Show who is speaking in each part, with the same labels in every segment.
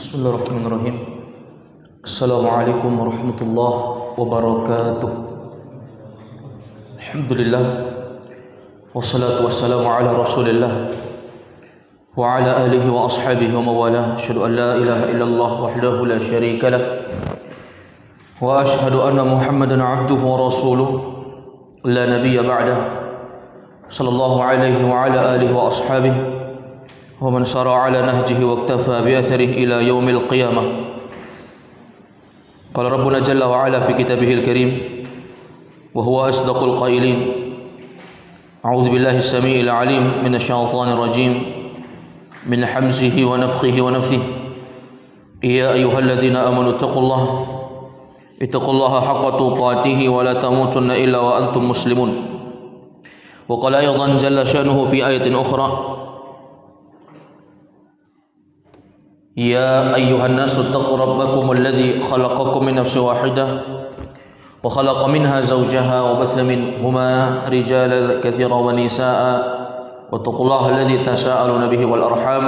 Speaker 1: Bismillahirrahmanirrahim. Assalamualaikum warahmatullahi wabarakatuh. Alhamdulillah, wassalatu wassalamu ala rasulillah wa ala alihi wa ashabihi wa mawalah. Asyhadu an la ilaha illallah wahdahu la syarika lah wa asyhadu anna Muhammadan abduhu wa rasuluh la nabiyya ba'dah. Sallallahu alaihi wa ala alihi wa ashabihi wa man sara ala nahjihi wa iktafa bi atharihi ila yaumil qiyamah. Qala rabbuna jalla wa ala fi kitabihil karim wa huwa asdaqul qailin. A'udzu billahi as-sami'il 'alim minasy syaithanir rajim min hamzihi wa nafthihi wa nafthihi. Ya ayyuhalladzina amanu ittaqullaha haqqa tuqatih wa la tamutunna illa wa antum muslimun. Wa qala aidan jalla sha'nuhu fi ayatin ukhra, يا أيها الناس اتقوا ربكم الذي خلقكم من نفس واحدة وخلق منها زوجها وبث منهما رجالا كثيرا ونساء واتقوا الله الذي تساءلون به والأرحام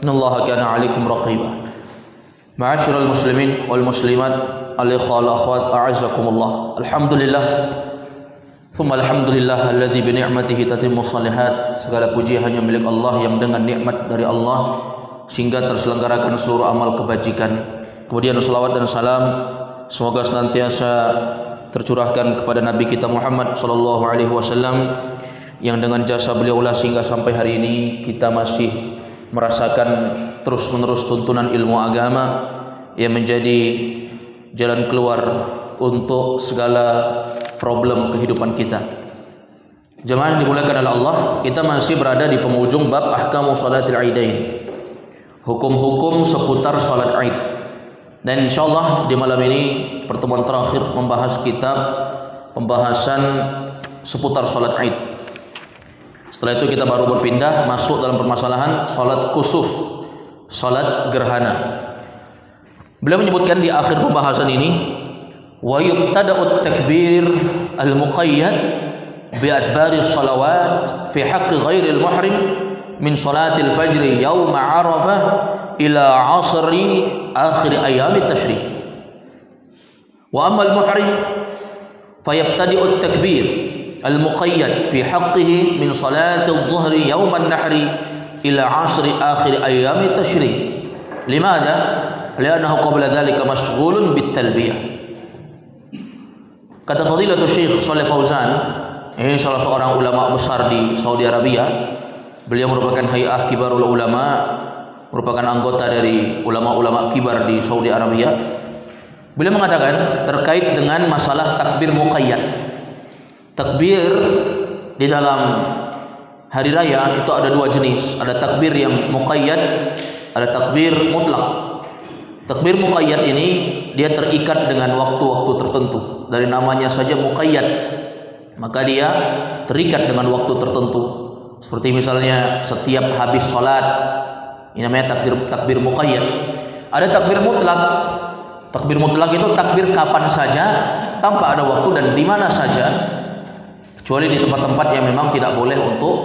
Speaker 1: إن الله كان عليكم رقيبا. معاشر المسلمين والمسلمات الإخوة والأخوات أعزكم الله. الحمد لله ثم الحمد لله الذي بنعمته تتم الصالحات. Segala puji hanya milik Allah yang dengan nikmat dari Allah sehingga terselenggarakan seluruh amal kebajikan. Kemudian salawat dan salam semoga senantiasa tercurahkan kepada Nabi kita Muhammad sallallahu alaihi wasallam yang dengan jasa beliaulah sehingga sampai hari ini kita masih merasakan terus-menerus tuntunan ilmu agama yang menjadi jalan keluar untuk segala problem kehidupan kita. Jemaah yang dimuliakan oleh Allah, kita masih berada di penghujung bab ahkamu shalatil aidain, hukum-hukum seputar salat Aid. Dan insyaallah di malam ini pertemuan terakhir membahas kitab pembahasan seputar salat Aid. Setelah itu kita baru berpindah masuk dalam permasalahan salat kusuf, salat gerhana. Beliau menyebutkan di akhir pembahasan ini, wa yubtada'ut takbir al-muqayyad bi adbari salawat fi haqqi ghairil muhrim min salatil fajri yawma arafah ila asri akhir ayam tashrik. Wa amma al-muhrim fayabtadi'u at-takbir al-muqayyad fi haqqihi min salatil dhuhri yawm an-nahri ila asri akhir ayam tashrik. Limadha? Li'annahu qabla dhalika mashghulun bit-talbiyah. Kata Fadilatul Syekh Shalih Fauzan, ini salah seorang ulama besar di Saudi Arabia. Beliau merupakan Hay'ah Kibarul Ulama, merupakan anggota dari ulama-ulama kibar di Saudi Arabia. Beliau mengatakan terkait dengan masalah takbir muqayyad. Takbir di dalam hari raya itu ada dua jenis. Ada takbir yang muqayyad, ada takbir mutlak. Takbir muqayyad ini dia terikat dengan waktu-waktu tertentu. Dari namanya saja muqayyad, maka dia terikat dengan waktu tertentu. Seperti misalnya setiap habis sholat, ini namanya takbir muqayyad. Ada takbir mutlak. Takbir mutlak itu takbir kapan saja, tanpa ada waktu dan di mana saja, kecuali di tempat-tempat yang memang tidak boleh untuk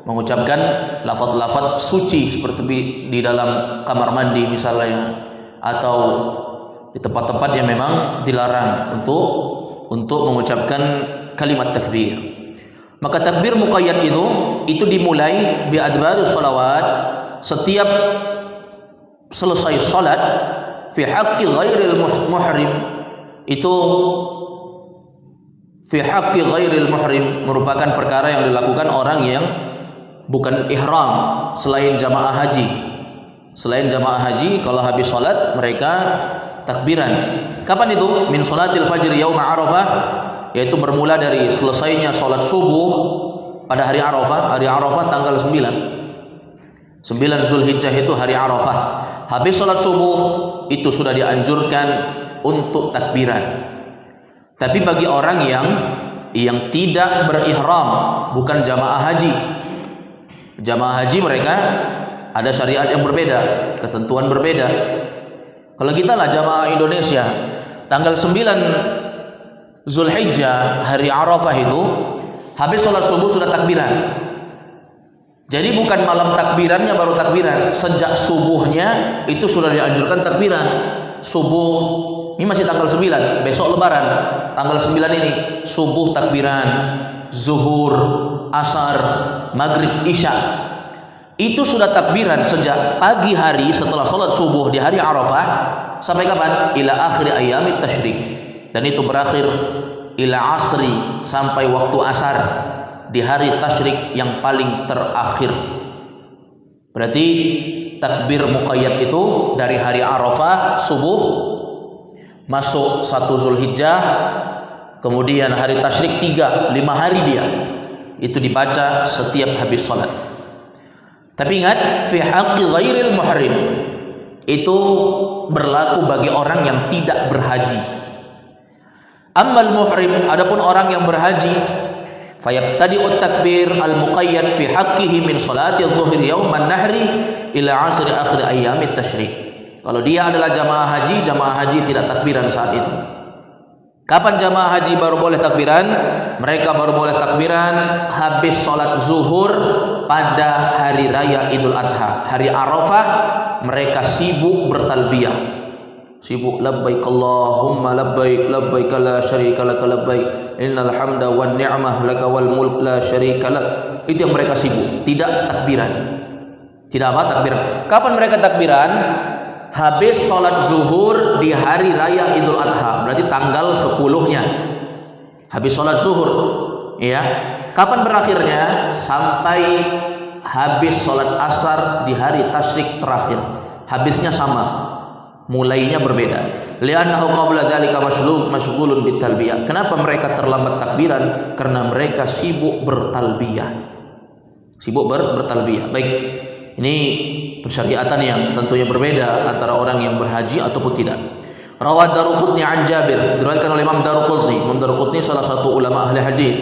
Speaker 1: mengucapkan lafaz-lafaz suci, seperti di dalam kamar mandi misalnya, atau di tempat-tempat yang memang dilarang untuk mengucapkan kalimat takbir. Maka takbir muqayyad itu dimulai bi adbar salawat, setiap selesai salat, fi haqqi ghairil muhrim, itu fi haqqi ghairil muhrim merupakan perkara yang dilakukan orang yang bukan ihram, selain jamaah haji. Selain jamaah haji, kalau habis salat mereka takbiran. Kapan itu? Min salatil fajr yauma arafah, yaitu bermula dari selesainya sholat subuh pada hari Arafah. Hari Arafah tanggal 9 Zulhijjah itu hari Arafah. Habis sholat subuh itu sudah dianjurkan untuk takbiran. Tapi bagi orang yang tidak berihram, bukan jamaah haji. Jamaah haji mereka ada syariat yang berbeda, ketentuan berbeda. Kalau kita lah jamaah Indonesia, tanggal 9 Zulhijjah hari Arafah itu habis sholat subuh sudah takbiran. Jadi bukan malam takbirannya baru takbiran, sejak subuhnya itu sudah dianjurkan takbiran. Subuh, ini masih tanggal 9, besok lebaran, tanggal 9 ini subuh takbiran, zuhur, asar, maghrib, isya. Itu sudah takbiran sejak pagi hari setelah sholat subuh di hari Arafah sampai kapan? Ila akhir ayyamit tasyrik. Dan itu berakhir ila asri, sampai waktu asar di hari tasyrik yang paling terakhir. Berarti takbir muqayyad itu dari hari Arafah subuh masuk 1 Zulhijjah, kemudian hari tasyrik 5 hari dia itu dibaca setiap habis sholat. Tapi ingat, fi haqqi ghairil muhrim, itu berlaku bagi orang yang tidak berhaji. Ammal muhrim, adapun orang yang berhaji, fayabtadi'ut takbir al-muqayyad fi haqqihi min salati adh-dhuhri yauman nahri ila asri akhir ayyamit tasyrik. Kalau dia adalah jamaah haji tidak takbiran saat itu. Kapan jamaah haji baru boleh takbiran? Mereka baru boleh takbiran habis sholat zuhur pada hari raya Idul Adha. Hari Arafah mereka sibuk bertalbiyah. Sibuk labbaik Allahumma labbaik labbaik la syarika lak labbaik innal hamda wan ni'mah laka wal mulk la syarika lak. Itu yang mereka sibuk, tidak takbiran. Tidak apa takbiran. Kapan mereka takbiran? Habis sholat zuhur di hari raya Idul Adha, berarti tanggal 10-nya. Habis sholat zuhur, ya. Kapan berakhirnya? Sampai habis sholat asar di hari tasyrik terakhir. Habisnya sama, mulainya berbeda. Li'annahu qabla dzalika masyghulun bitalbiyah. Kenapa mereka terlambat takbiran? Karena mereka sibuk bertalbiyah. Sibuk bertalbiyah. Baik. Ini persyariatan yang tentunya berbeda antara orang yang berhaji ataupun tidak. Rawat Daruqutni an Jabir, diriwayatkan oleh Imam Daruqutni. Imam Daruqutni salah satu ulama ahli hadis.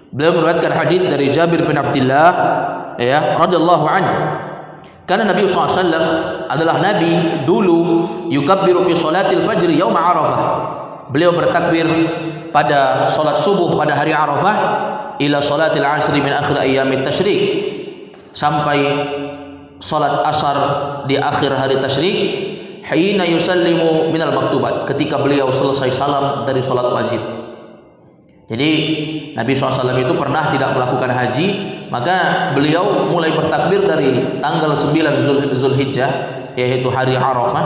Speaker 1: Beliau meriwayatkan hadis dari Jabir bin Abdullah, ya, radhiyallahu anhu. Karena Nabi SAW adalah Nabi dulu yukabbiru fi salatil fajr yaum Arafah. Beliau bertakbir pada salat subuh pada hari Arafah ila salatil asri min akhir ayyamit tasyrik, sampai salat asar di akhir hari tasyrik, hina yusallimu minal maktubat, ketika beliau selesai salam dari salat wajib. Jadi Nabi SAW itu pernah tidak melakukan haji, maka beliau mulai bertakbir dari tanggal 9 Zulhijjah, yaitu hari Arafah.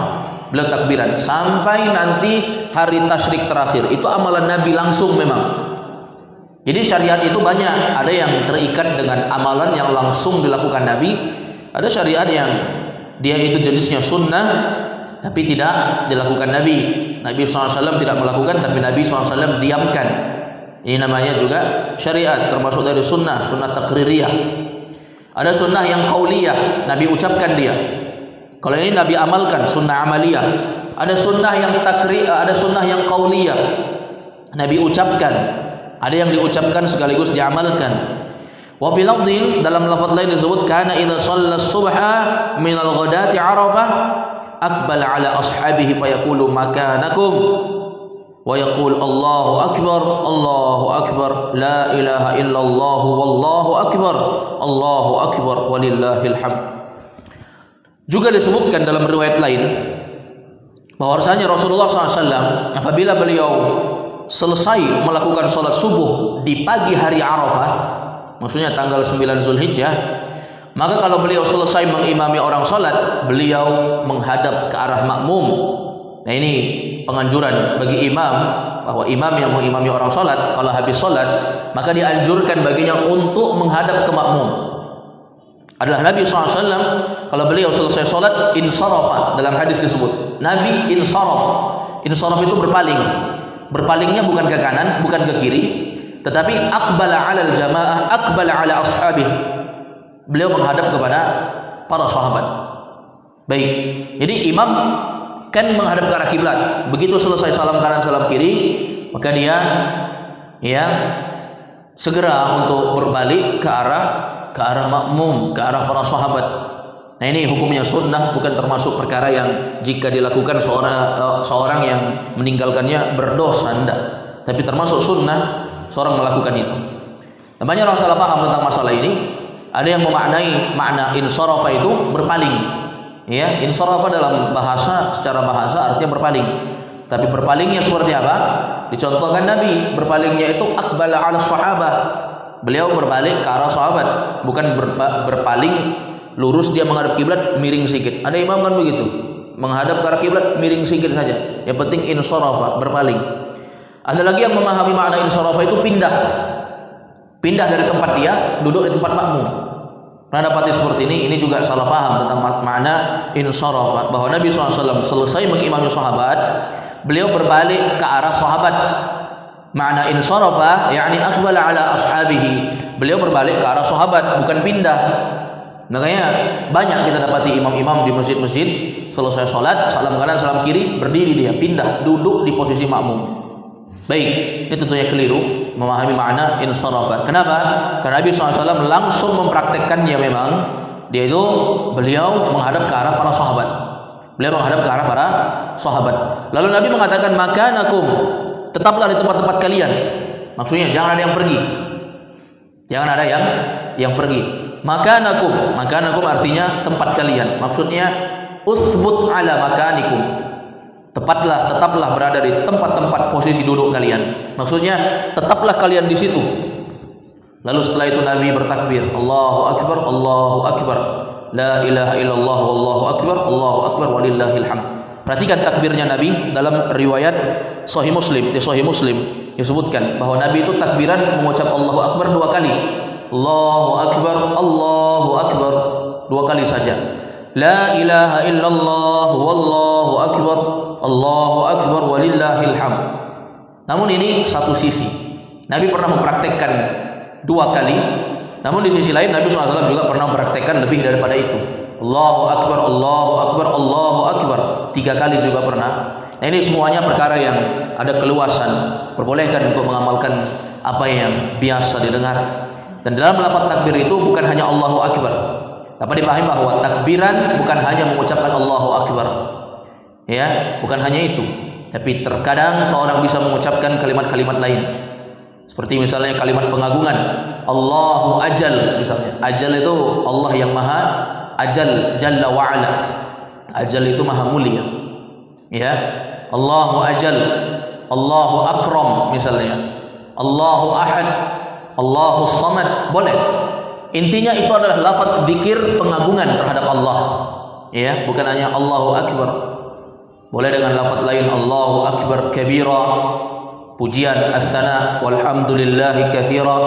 Speaker 1: Beliau takbiran sampai nanti hari tasyrik terakhir. Itu amalan Nabi langsung memang. Jadi syariat itu banyak, ada yang terikat dengan amalan yang langsung dilakukan Nabi, ada syariat yang dia itu jenisnya sunnah tapi tidak dilakukan Nabi. Nabi SAW tidak melakukan tapi Nabi SAW diamkan. Ini namanya juga syariat, termasuk dari sunnah takririyah. Ada sunnah yang qauliyah, Nabi ucapkan dia. Kalau ini Nabi amalkan, sunnah amaliyah. Ada sunnah yang ada sunnah yang qauliyah, Nabi ucapkan. Ada yang diucapkan sekaligus diamalkan. Wa fi lafdhin, dalam lafaz lain disebut kana idza shalla subha min al-ghadati Arafah aqbala ala ashabihi fayaqulu makanakum wa yaqul Allahu akbar la ilaha illallah wallahu akbar walillahil hamd. Juga disebutkan dalam riwayat lain bahwasanya Rasulullah SAW apabila beliau selesai melakukan sholat subuh di pagi hari Arafah, maksudnya tanggal 9 Zulhijjah, maka kalau beliau selesai mengimami orang sholat, beliau menghadap ke arah makmum. Nah, ini penganjuran bagi imam, bahwa imam yang mengimami orang sholat, kalau habis sholat, maka dianjurkan baginya untuk menghadap ke makmum. Adalah Nabi SAW, kalau beliau selesai sholat, insarafa, dalam hadis tersebut. Nabi insaraf itu berpaling. Berpalingnya bukan ke kanan, bukan ke kiri, tetapi aqbala 'alal jamaah, aqbala 'ala ashabih. Beliau menghadap kepada para sahabat. Baik. Jadi imam kan menghadap ke arah kiblat. Begitu selesai salam kanan, salam kiri, maka dia segera untuk berbalik ke arah makmum, ke arah para sahabat. Nah, ini hukumnya sunnah, bukan termasuk perkara yang jika dilakukan seorang yang meninggalkannya berdosa, enggak. Tapi termasuk sunnah seorang melakukan itu. Banyak orang salah paham tentang masalah ini. Ada yang memaknai makna insarafa itu berpaling. Ya, insarafa dalam bahasa, secara bahasa artinya berpaling. Tapi berpalingnya seperti apa? Dicontohkan Nabi, berpalingnya itu aqbala 'ala sahabah. Beliau berbalik ke arah sahabat, bukan berpaling lurus dia menghadap kiblat miring sedikit. Ada imam kan begitu, menghadap ke arah kiblat miring sedikit saja. Yang penting insarafa, berpaling. Ada lagi yang memahami makna insarafa itu pindah dari tempat dia, duduk di tempat makmum. Pernah dapati seperti ini juga salah paham tentang makna insarafa, bahwa Nabi SAW selesai mengimami sahabat, beliau berbalik ke arah sahabat. Makna insarafa yakni aqbala ala ashabihi, beliau berbalik ke arah sahabat, bukan pindah. Makanya banyak kita dapati imam-imam di masjid-masjid selesai sholat, salam kanan salam kiri, berdiri dia, pindah, duduk di posisi makmum. Baik, ini tentunya keliru memahami makna insarafa. Kenapa? Karena Nabi SAW langsung mempraktekkannya. Memang dia itu, beliau menghadap ke arah para sahabat. Beliau menghadap ke arah para sahabat. Lalu Nabi mengatakan, makanakum, tetaplah di tempat-tempat kalian. Maksudnya jangan ada yang pergi. Jangan ada yang pergi. Makanakum artinya tempat kalian. Maksudnya uthbut ala makanikum. Tetaplah berada di tempat-tempat posisi duduk kalian. Maksudnya tetaplah kalian di situ. Lalu setelah itu Nabi bertakbir, Allahu akbar, Allahu akbar, la ilaha illallah, wallahu akbar, walillahil hamd. Perhatikan takbirnya Nabi dalam riwayat Sahih Muslim. Di Sahih Muslim disebutkan bahwa Nabi itu takbiran mengucap Allahu akbar 2 kali. Allahu akbar 2 kali saja. La ilaha illallah, wallahu akbar, Allahu akbar, walillahil hamd. Namun ini satu sisi. Nabi pernah mempraktekkan 2 kali. Namun di sisi lain Nabi SAW juga pernah mempraktekkan lebih daripada itu. Allahu akbar, Allahu akbar, Allahu akbar 3 kali juga pernah. Nah, ini semuanya perkara yang ada keluasan, perbolehkan untuk mengamalkan apa yang biasa didengar. Dan dalam lafaz takbir itu bukan hanya Allahu akbar. Dapat dipahami bahwa takbiran bukan hanya mengucapkan Allahu akbar. Ya, bukan hanya itu. Tapi terkadang seorang bisa mengucapkan kalimat-kalimat lain. Seperti misalnya kalimat pengagungan, Allahu ajal misalnya. Ajal itu Allah yang maha ajal, jalla wa ala. Ajal itu maha mulia. Ya, Allahu ajal, Allahu akram misalnya. Allahu ahad, Allahu samad, boleh. Intinya itu adalah lafaz zikir pengagungan terhadap Allah. Ya, bukan hanya Allahu akbar. Boleh dengan lafaz lain, Allahu akbar kabira, pujian as-sana walhamdulillahi katsira,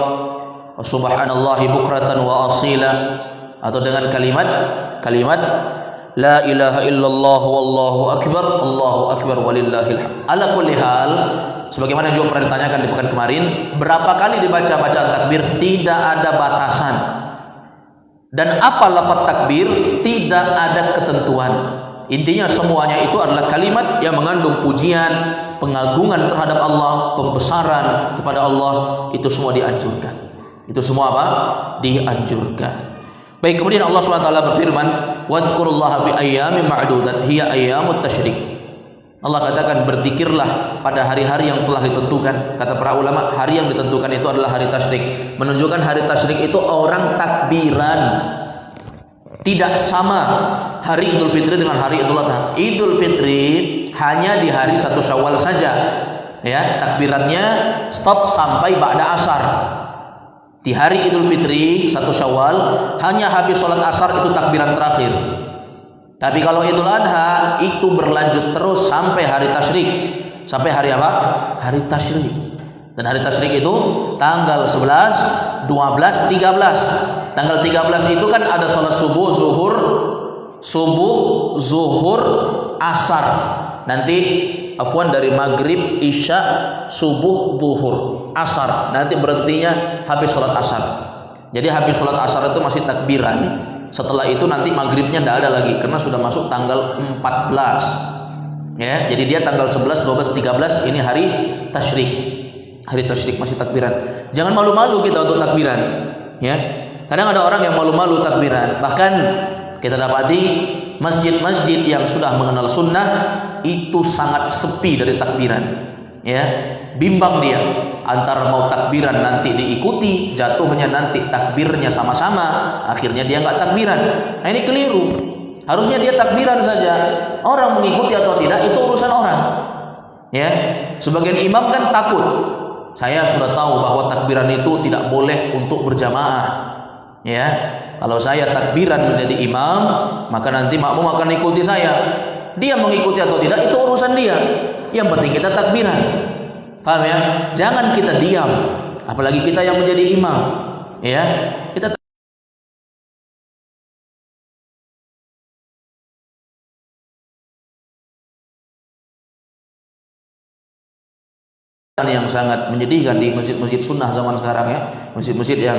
Speaker 1: subhanallahi bukratan wa asila, atau dengan kalimat la ilaha illallah wallahu akbar walillahil hamd. Ala kulli hal, sebagaimana juga pernah ditanyakan di pekan kemarin, berapa kali dibaca bacaan takbir tidak ada batasan. Dan apa lafaz takbir tidak ada ketentuan. Intinya semuanya itu adalah kalimat yang mengandung pujian, pengagungan terhadap Allah, pembesaran kepada Allah. Itu semua dianjurkan. Itu semua apa? Dianjurkan. Baik, kemudian Allah SWT berfirman, wadhkurullaha fi ayyamin ma'dudat hiya ayyamut tasyrik. Allah katakan berzikirlah pada hari-hari yang telah ditentukan. Kata para ulama, hari yang ditentukan itu adalah hari tasyrik. Menunjukkan hari tasyrik itu orang takbiran. Tidak sama hari Idul Fitri dengan hari Idul Adha. Idul Fitri hanya di hari 1 Syawal saja. Ya, takbirannya stop sampai ba'da asar. Di hari Idul Fitri 1 Syawal hanya habis sholat asar itu takbiran terakhir. Tapi kalau Idul Adha itu berlanjut terus sampai hari tasyrik. Sampai hari apa? Hari tasyrik. Dan hari tasyrik itu tanggal 11, 12, 13. Tanggal 13 itu kan ada sholat subuh, zuhur, asar. Nanti afwan dari maghrib, isya, subuh, zuhur, asar. Nanti berhentinya habis sholat asar. Jadi habis sholat asar itu masih takbiran. Setelah itu nanti maghribnya tidak ada lagi karena sudah masuk tanggal 14. Ya, jadi dia tanggal 11, 12, 13 ini hari tasyrik. Hari tasyrik masih takbiran. Jangan malu-malu kita untuk takbiran. Ya, kadang ada orang yang malu-malu takbiran. Bahkan kita dapati masjid-masjid yang sudah mengenal sunnah itu sangat sepi dari takbiran. Ya, bimbang dia. antara mau takbiran nanti diikuti, jatuhnya nanti takbirnya sama-sama, akhirnya dia nggak takbiran. Nah, ini keliru. Harusnya dia takbiran saja. Orang mengikuti atau tidak itu urusan orang. Ya, sebagian imam kan takut. Saya sudah tahu bahwa takbiran itu tidak boleh untuk berjamaah. Ya, kalau saya takbiran menjadi imam, maka nanti makmum akan ikuti saya. Dia mengikuti atau tidak itu urusan dia. Yang penting kita takbiran. Paham ya? Jangan kita diam. Apalagi kita yang menjadi imam. Ya, kita yang sangat menyedihkan di masjid-masjid sunnah zaman sekarang ya, masjid-masjid yang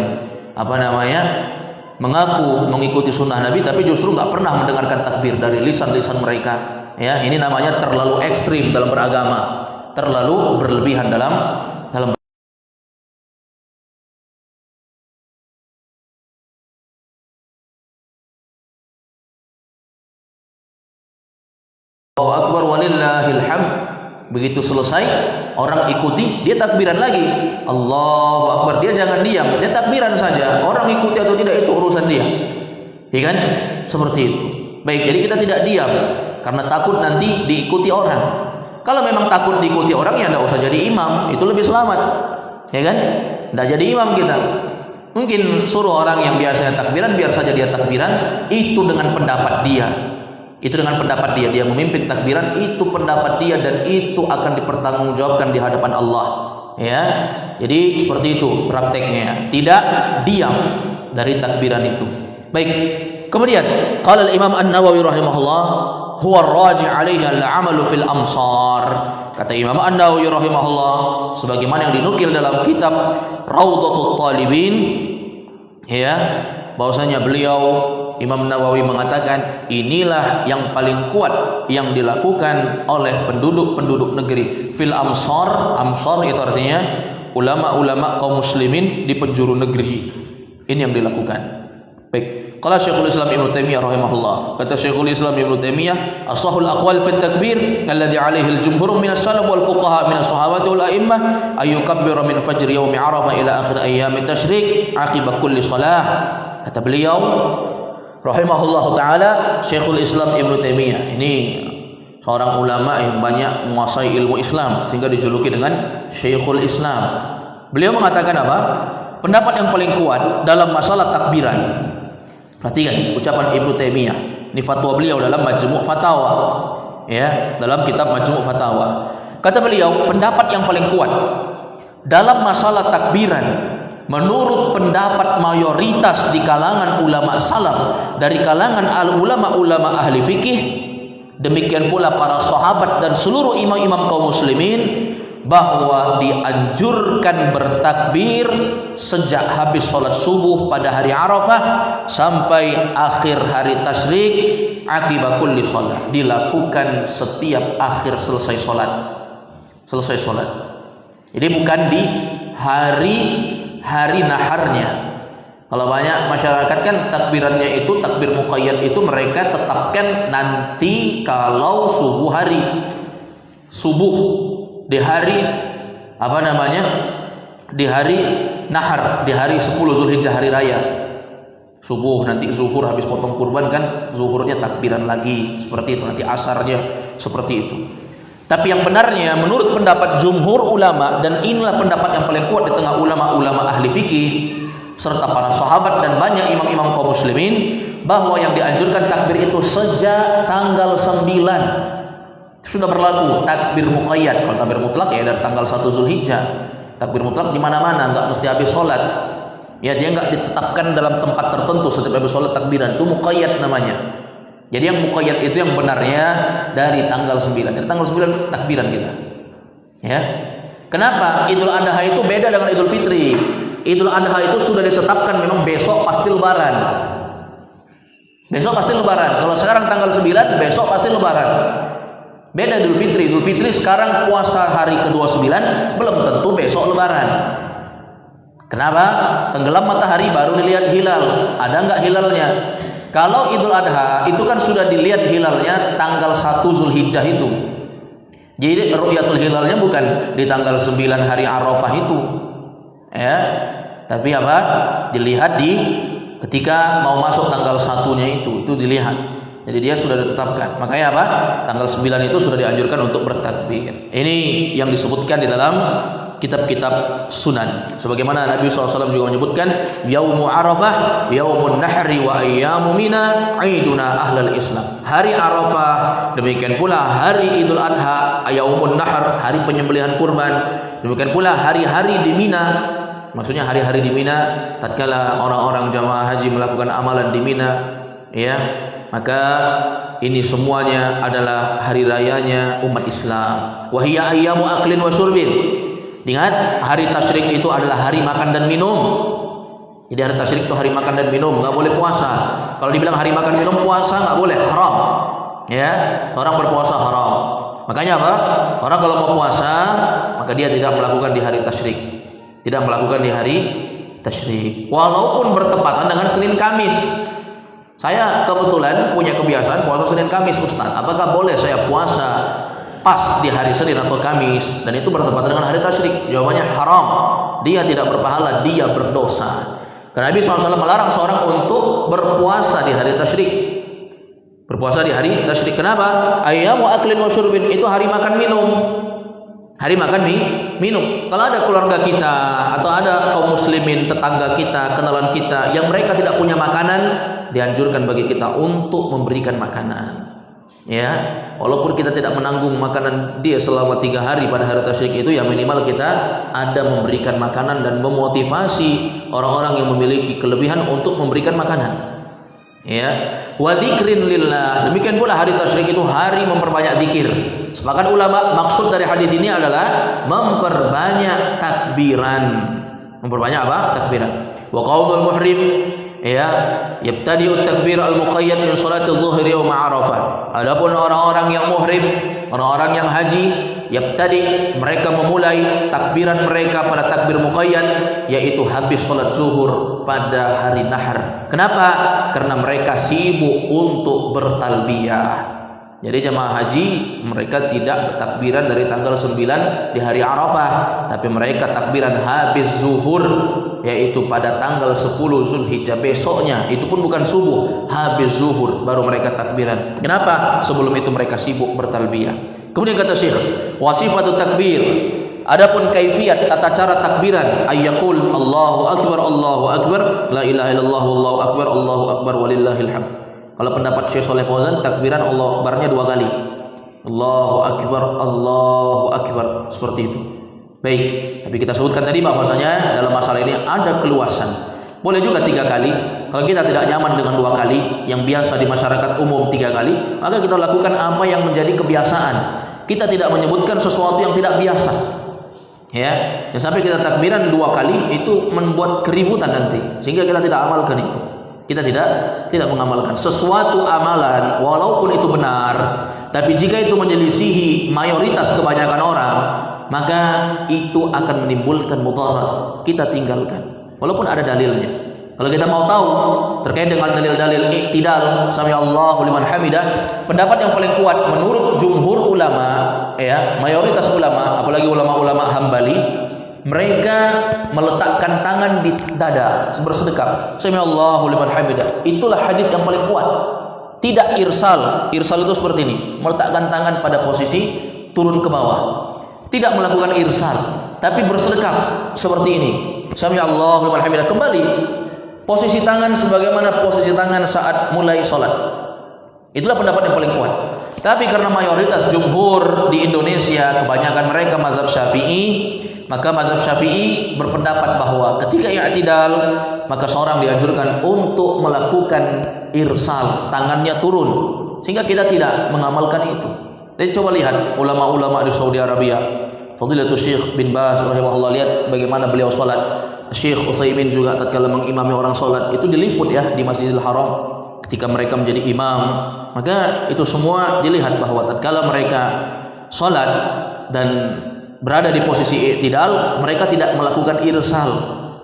Speaker 1: mengaku mengikuti sunnah Nabi tapi justru nggak pernah mendengarkan takbir dari lisan-lisan mereka. Ya, ini namanya terlalu ekstrim dalam beragama, terlalu berlebihan dalam Allahu Akbar walillahil hamd. Begitu selesai, orang ikuti, dia takbiran lagi. Allahu Akbar, dia jangan diam, dia takbiran saja. Orang ikuti atau tidak itu urusan dia. Ya kan? Seperti itu. Baik, jadi kita tidak diam karena takut nanti diikuti orang. Kalau memang takut diikuti orang, ya tidak usah jadi imam, itu lebih selamat. Ya kan? Tidak jadi imam kita. Mungkin suruh orang yang biasanya takbiran, biar saja dia takbiran, itu dengan pendapat dia. Itu dengan pendapat dia memimpin takbiran, itu pendapat dia dan itu akan dipertanggungjawabkan di hadapan Allah. Ya, jadi seperti itu prakteknya, tidak diam dari takbiran itu. Baik, kemudian qala al-Imam An-Nawawi rahimahullah, huwa ar-raji' 'alaihi al-'amalu fil amsar. Kata Imam An-Nawawi rahimahullah, sebagaimana yang dinukil dalam kitab Raudhatul Talibin, ya, bahwasanya beliau Imam Nawawi mengatakan inilah yang paling kuat yang dilakukan oleh penduduk-penduduk negeri fil amsar. Amsar itu artinya ulama-ulama kaum muslimin di penjuru negeri. Ini yang dilakukan. Baik, qala Syekhul Islam Ibnu Taimiyah rahimahullah. Kata Syekhul Islam Ibnu Taimiyah, ashahul aqwal fi takbir alladhi alaihi al-jumhur min as-salaf wal fuqaha min as-sahabati wal a'immah ay yukabbira min fajr yaum Arafah ila akhir ayyam at-tasyrik aqiba kulli shalah. Kata beliau rahimahullah ta'ala, Syekhul Islam Ibnu Taimiyah ini seorang ulama yang banyak menguasai ilmu Islam sehingga dijuluki dengan Syekhul Islam. Beliau mengatakan apa? Pendapat yang paling kuat dalam masalah takbiran. Perhatikan ucapan Ibnu Taimiyah. Ini fatwa beliau dalam Majmu' Fatawa. Ya, dalam kitab Majmu' Fatawa. Kata beliau, pendapat yang paling kuat dalam masalah takbiran menurut pendapat mayoritas di kalangan ulama salaf, dari kalangan ulama-ulama ahli fikih, demikian pula para sahabat dan seluruh imam-imam kaum muslimin, bahwa dianjurkan bertakbir sejak habis sholat subuh pada hari Arafah sampai akhir hari tasyrik akibat kulli sholat, dilakukan setiap akhir selesai sholat. Jadi bukan di hari naharnya. Kalau banyak masyarakat kan takbirannya itu, takbir muqayyad itu mereka tetapkan nanti kalau subuh di hari di hari nahar, di hari 10 Zulhijjah, hari raya. Subuh, nanti zuhur habis potong kurban kan, zuhurnya takbiran lagi seperti itu, nanti asarnya seperti itu. Tapi yang benarnya menurut pendapat jumhur ulama, dan inilah pendapat yang paling kuat di tengah ulama-ulama ahli fikih serta para sahabat dan banyak imam-imam kaum muslimin, bahwa yang dianjurkan takbir itu sejak tanggal 9 sudah berlaku takbir muqayyad. Kalau takbir mutlak ya dari tanggal 1 Zulhijjah. Takbir mutlak di mana-mana, enggak mesti habis sholat. Ya, dia enggak ditetapkan dalam tempat tertentu setiap habis sholat takbiran, itu muqayyad namanya. Jadi yang muqayyad itu yang benarnya dari tanggal 9. Dari tanggal 9 takbiran kita. Ya. Kenapa? Idul Adha itu beda dengan Idul Fitri. Idul Adha itu sudah ditetapkan memang besok pasti lebaran. Besok pasti lebaran. Kalau sekarang tanggal 9, besok pasti lebaran. Beda Idul Fitri. Idul Fitri sekarang puasa hari ke-29, belum tentu besok lebaran. Kenapa? Tenggelam matahari baru dilihat hilal. Ada enggak hilalnya? Kalau Idul Adha itu kan sudah dilihat hilalnya tanggal 1 Zulhijjah itu. Jadi ru'yatul hilalnya bukan di tanggal 9 hari Arafah itu, ya, tapi apa? Dilihat di ketika mau masuk tanggal 1-nya itu dilihat. Jadi dia sudah ditetapkan. Makanya apa? Tanggal 9 itu sudah dianjurkan untuk bertakbir. Ini yang disebutkan di dalam kitab-kitab sunan. Sebagaimana Nabi SAW juga menyebutkan, Yaumu Arafah, Yaumun Nahri wa ayyamu Mina, Aiduna ahlal Islam. Hari Arafah, demikian pula hari Idul Adha, Yaumun Nahr, hari penyembelihan kurban. Demikian pula hari-hari di Mina. Maksudnya hari-hari di Mina, tatkala orang-orang jamaah haji melakukan amalan di Mina, ya, maka ini semuanya adalah hari rayanya umat Islam. Wa hiya ayyamu aklin wa syurbin. Ingat, hari tasyrik itu adalah hari makan dan minum. Jadi hari tasyrik itu hari makan dan minum, nggak boleh puasa. Kalau dibilang hari makan minum, puasa nggak boleh, haram. Ya, seorang berpuasa haram. Makanya apa? Orang kalau mau puasa, maka dia tidak melakukan di hari tasyrik, tidak melakukan di hari tasyrik. Walaupun bertepatan dengan Senin Kamis. Saya kebetulan punya kebiasaan puasa Senin Kamis, Ustaz. Apakah boleh saya puasa pas di hari Senin atau Kamis dan itu bertepatan dengan hari tasyrik? Jawabannya haram. Dia tidak berpahala, dia berdosa. Karena Nabi SAW melarang seorang untuk berpuasa di hari tasyrik. Berpuasa di hari tasyrik. Kenapa? Ayyamu aklin wa syurbin, itu hari makan minum. Hari makan minum. Kalau ada keluarga kita atau ada kaum muslimin, tetangga kita, kenalan kita yang mereka tidak punya makanan, dianjurkan bagi kita untuk memberikan makanan. Ya, walaupun kita tidak menanggung makanan dia selama 3 hari pada hari tasyrik itu, ya minimal kita ada memberikan makanan dan memotivasi orang-orang yang memiliki kelebihan untuk memberikan makanan. Ya, wa dzikrin lillah. Demikian pula hari tasyrik itu hari memperbanyak zikir. Sepakat ulama, maksud dari hadis ini adalah memperbanyak takbiran. Memperbanyak apa? Takbiran. Wa qaulul muhrim, ya, yabtadi'ut takbir al-muqayyad min salatil dhuhri yaum Arafah. Adapun orang-orang yang muhrim, orang-orang yang haji, yabtadi, mereka memulai takbiran mereka pada takbir muqayyad, yaitu habis salat zuhur pada hari nahar. Kenapa? Karena mereka sibuk untuk bertalbiyah. Jadi jamaah haji mereka tidak bertakbiran dari tanggal 9 di hari Arafah, tapi mereka takbiran habis zuhur, yaitu pada tanggal 10 Zulhijjah besoknya. Itu pun bukan subuh, habis zuhur baru mereka takbiran. Kenapa? Sebelum itu mereka sibuk bertalbiyah. Kemudian kata Syekh, wasifatu takbir. Adapun kaifiat tata cara takbiran, ayyaqul Allahu akbar, la ilaha illallah wallahu akbar walillahil hamd. Kalau pendapat Syekh Shalih Fauzan, takbiran Allahu akbarnya 2 kali. Allahu akbar, seperti itu. Baik, tapi kita sebutkan tadi bahwasanya dalam masalah ini ada keluasan. Boleh juga 3 kali. Kalau kita tidak nyaman dengan 2 kali, yang biasa di masyarakat umum 3 kali, maka kita lakukan apa yang menjadi kebiasaan. Kita tidak menyebutkan sesuatu yang tidak biasa. Ya, sampai kita takbiran 2 kali itu membuat keributan nanti, sehingga kita tidak amalkan itu. Kita tidak mengamalkan sesuatu amalan walaupun itu benar, tapi jika itu menyelisihi mayoritas kebanyakan orang, maka itu akan menimbulkan mudarat. Kita tinggalkan walaupun ada dalilnya. Kalau kita mau tahu terkait dengan dalil-dalil i'tidal, sami Allahu liman hamidah, pendapat yang paling kuat menurut jumhur ulama, ya, mayoritas ulama, apalagi ulama-ulama Hambali, mereka meletakkan tangan di dada bersedekap, sami Allahu liman hamidah. Itulah hadis yang paling kuat. Tidak irsal. Irsal itu seperti ini, meletakkan tangan pada posisi turun ke bawah. Tidak melakukan irsal, tapi bersedekap seperti ini, sami Allahu liman hamidah. Kembali posisi tangan sebagaimana posisi tangan saat mulai sholat. Itulah pendapat yang paling kuat. Tapi karena mayoritas jumhur di Indonesia, kebanyakan mereka mazhab Syafi'i, maka mazhab Syafi'i berpendapat bahwa ketika i'tidal, maka seorang dianjurkan untuk melakukan irsal, tangannya turun, sehingga kita tidak mengamalkan itu. Dan coba lihat ulama-ulama di Saudi Arabia, Fadilatul Syekh bin Baz rahimahullah, lihat bagaimana beliau sholat. Syekh Utsaimin juga tatkala mengimami orang sholat itu diliput ya di Masjidil Haram ketika mereka menjadi imam. Maka itu semua dilihat bahwa tatkala mereka sholat dan berada di posisi i'tidal, mereka tidak melakukan irsal,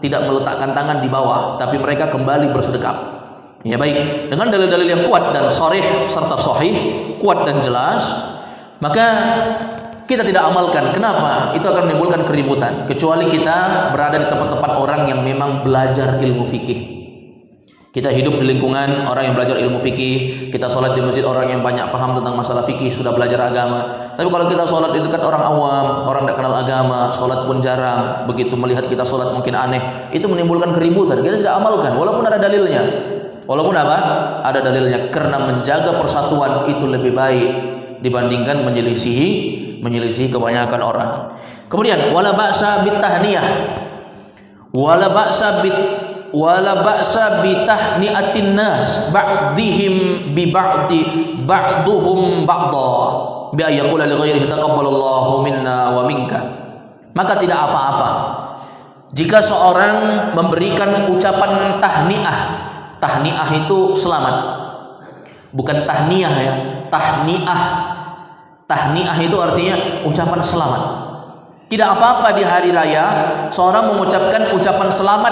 Speaker 1: tidak meletakkan tangan di bawah, tapi mereka kembali bersedekap. Ya baik, dengan dalil-dalil yang kuat dan sharih serta sahih, kuat dan jelas, maka kita tidak amalkan. Kenapa? Itu akan menimbulkan keributan. Kecuali kita berada di tempat-tempat orang yang memang belajar ilmu fikih. Kita hidup di lingkungan orang yang belajar ilmu fikih, kita sholat di masjid orang yang banyak paham tentang masalah fikih, sudah belajar agama. Tapi kalau kita sholat di dekat orang awam, orang tidak kenal agama, sholat pun jarang, begitu melihat kita sholat mungkin aneh, itu menimbulkan keributan. Kita tidak amalkan, walaupun ada dalilnya. Walaupun apa? Ada dalilnya. Karena menjaga persatuan itu lebih baik dibandingkan menyelisihi kebanyakan orang. Kemudian wala ba'sa bitahniyah, wala ba'sa bitahniatin nas ba'dihim bi ba'duhum ba'dha bi ayaqula li ghairihi taqabbalallahu minna wa minka. Maka tidak apa-apa jika seorang memberikan ucapan tahniah. Tahniah itu selamat, bukan tahniah ya. Tahniah itu artinya ucapan selamat. Tidak apa-apa di hari raya seorang mengucapkan ucapan selamat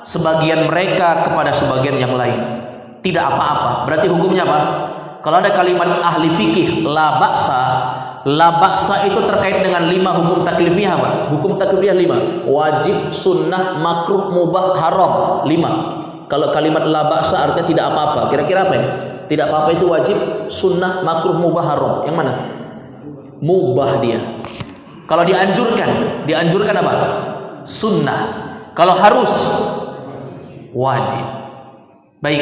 Speaker 1: sebagian mereka kepada sebagian yang lain. Tidak apa-apa. Berarti hukumnya apa? Kalau ada kalimat ahli fikih la ba'sa itu terkait dengan 5 hukum taklifiyah apa? Hukum taklifiyah 5. Wajib, sunnah, makruh, mubah, haram. 5. Kalau kalimat la ba'sa artinya tidak apa-apa. Kira-kira apa ini? Tidak apa-apa itu wajib, sunnah, makruh, mubah, haram. Yang mana? Mubah dia. Kalau dianjurkan apa? Sunnah. Kalau harus, wajib. Baik,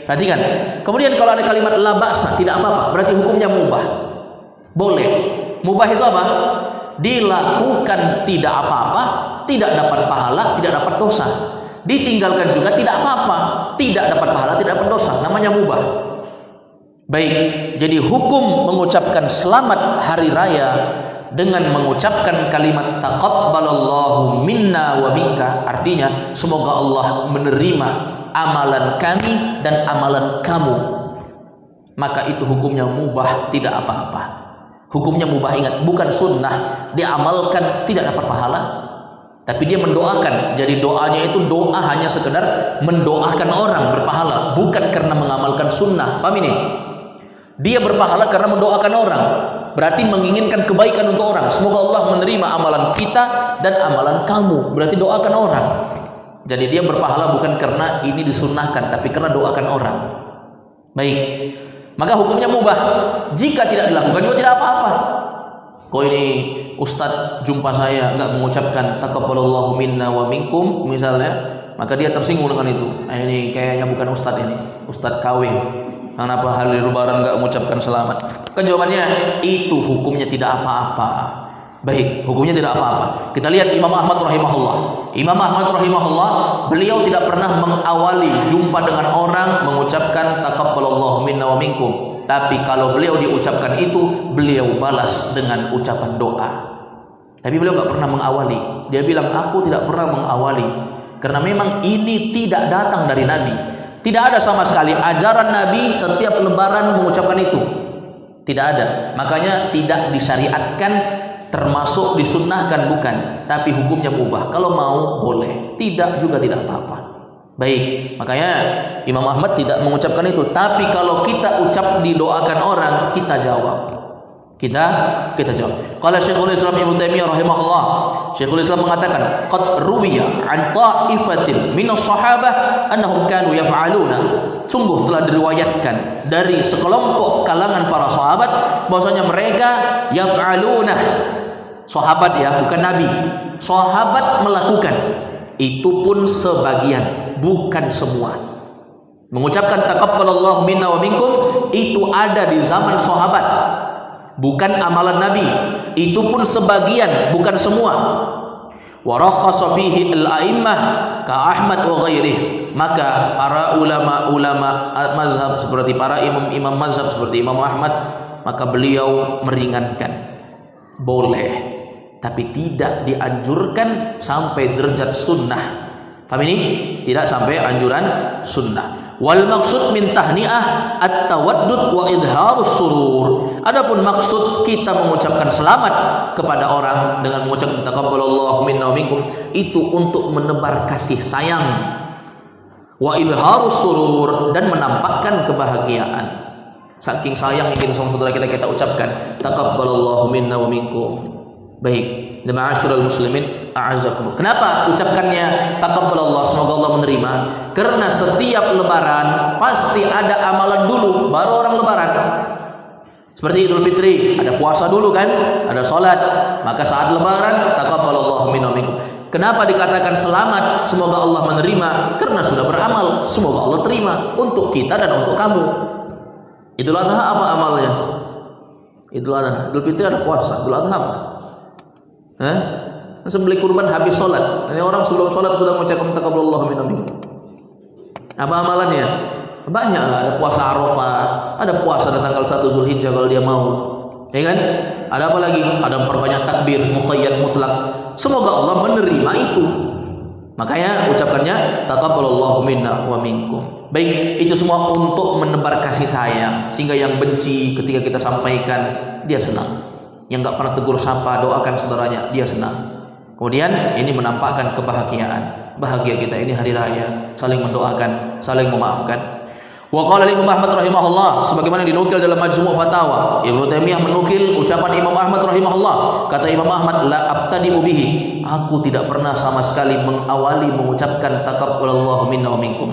Speaker 1: perhatikan. Kemudian kalau ada kalimat la ba'sa, tidak apa-apa, berarti hukumnya mubah. Boleh. Mubah itu apa? Dilakukan tidak apa-apa, tidak dapat pahala, tidak dapat dosa. Ditinggalkan juga tidak apa-apa, tidak dapat pahala, tidak dapat dosa. Namanya mubah. Baik, jadi hukum mengucapkan selamat hari raya dengan mengucapkan kalimat taqabbalallahu minna wa minka, artinya semoga Allah menerima amalan kami dan amalan kamu. Maka itu hukumnya mubah, tidak apa-apa. Hukumnya mubah, ingat, bukan sunnah. Diamalkan tidak dapat pahala, tapi dia mendoakan. Jadi doanya itu doa hanya sekedar mendoakan orang berpahala, bukan karena mengamalkan sunnah. Paham ini? Dia berpahala karena mendoakan orang, berarti menginginkan kebaikan untuk orang. Semoga Allah menerima amalan kita dan amalan kamu, berarti doakan orang. Jadi dia berpahala bukan karena ini disunnahkan, tapi karena doakan orang. Baik, maka hukumnya mubah. Jika tidak dilakukan juga tidak apa-apa. Kok ini ustadz jumpa saya nggak mengucapkan taqabbalallahu minna wa minkum misalnya, maka dia tersinggung dengan itu. Ini kayaknya bukan ustadz, ini ustadz kawin. Kenapa hari lebaran nggak mengucapkan selamat? Kan jawabannya itu hukumnya tidak apa-apa. Baik, hukumnya tidak apa-apa. Kita lihat Imam Ahmad rahimahullah. Imam Ahmad rahimahullah, beliau tidak pernah mengawali jumpa dengan orang mengucapkan taqabbalallahu minna wa minkum. Tapi kalau beliau diucapkan itu, beliau balas dengan ucapan doa. Tapi beliau nggak pernah mengawali. Dia bilang, aku tidak pernah mengawali karena memang ini tidak datang dari Nabi. Tidak ada sama sekali ajaran Nabi setiap lebaran mengucapkan itu. Tidak ada. Makanya tidak disyariatkan, termasuk disunnahkan bukan. Tapi hukumnya mubah. Kalau mau boleh, tidak juga tidak apa-apa. Baik, makanya Imam Ahmad tidak mengucapkan itu. Tapi kalau kita ucap didoakan orang, kita jawab. Kita jawab. Qala Syekhul Islam Ibnu Taimiyah rahimahullah. Syekhul Islam mengatakan, qad ruwiya an ta'ifatin minas sahabah annahum kanu yaf'aluna. Sungguh telah diriwayatkan dari sekelompok kalangan para sahabat bahwasanya mereka yaf'aluna. Sahabat ya, bukan nabi. Sahabat melakukan. Itu pun sebagian, bukan semua. Mengucapkan taqabbalallahu minna wa minkum itu ada di zaman sahabat. Bukan amalan Nabi, itu pun sebagian, bukan semua. Wa rakhasa fihi al-a'immah ka Ahmad wa ghairihi. Maka para ulama mazhab seperti para imam mazhab seperti Imam Ahmad, maka beliau meringankan. Boleh, tapi tidak dianjurkan sampai derajat sunnah. Paham ini? Tidak sampai anjuran sunnah. Wal maksud min tahniah at-tawaddud wa idharus surur. Adapun maksud kita mengucapkan selamat kepada orang dengan mengucapkan taqabbalallahu minna wa minkum itu untuk menebar kasih sayang. Wa idharus surur, dan menampakkan kebahagiaan. Saking sayang ingin sama saudara kita ucapkan taqabbalallahu minna wa minkum. Baik, ma'asyiral muslimin, a'azzakumullah. Kenapa ucapkannya taqabbalallah, semoga Allah menerima? Karena setiap lebaran pasti ada amalan dulu baru orang lebaran. Seperti Idul Fitri, ada puasa dulu kan, ada salat. Maka saat lebaran taqabbalallahu minna wa minkum. Kenapa dikatakan selamat, semoga Allah menerima? Karena sudah beramal, semoga Allah terima untuk kita dan untuk kamu. Idul Adha apa amalnya? Idul Adha, Idul Fitri ada puasa, Idul Adha apa? Sembelih kurban habis sholat. Ini orang sebelum sholat sudah mengucapkan taqabbalallahu minna minkum. Apa amalannya? Banyak lah. Ada puasa Arafah, ada puasa di tanggal 1 Zulhijjah kalau dia mau, ya kan? Ada apa lagi? Ada memperbanyak takbir muqayyad mutlak. Semoga Allah menerima itu. Makanya ucapkannya taqabbalallahu minna wa minkum. Baik, itu semua untuk menebar kasih sayang, sehingga yang benci ketika kita sampaikan dia senang. Yang gak pernah tegur sapa, doakan saudaranya, dia senang. Kemudian ini menampakkan kebahagiaan. Bahagia kita ini hari raya, saling mendoakan, saling memaafkan. Wa qala Imam Ahmad rahimahullah, sebagaimana dinukil dalam Majmu' Fatawa, Ibnu Taimiyah menukil ucapan Imam Ahmad rahimahullah. Kata Imam Ahmad, la abtadi'u bihi, aku tidak pernah sama sekali mengawali mengucapkan taqabbalallahu minna wa minkum.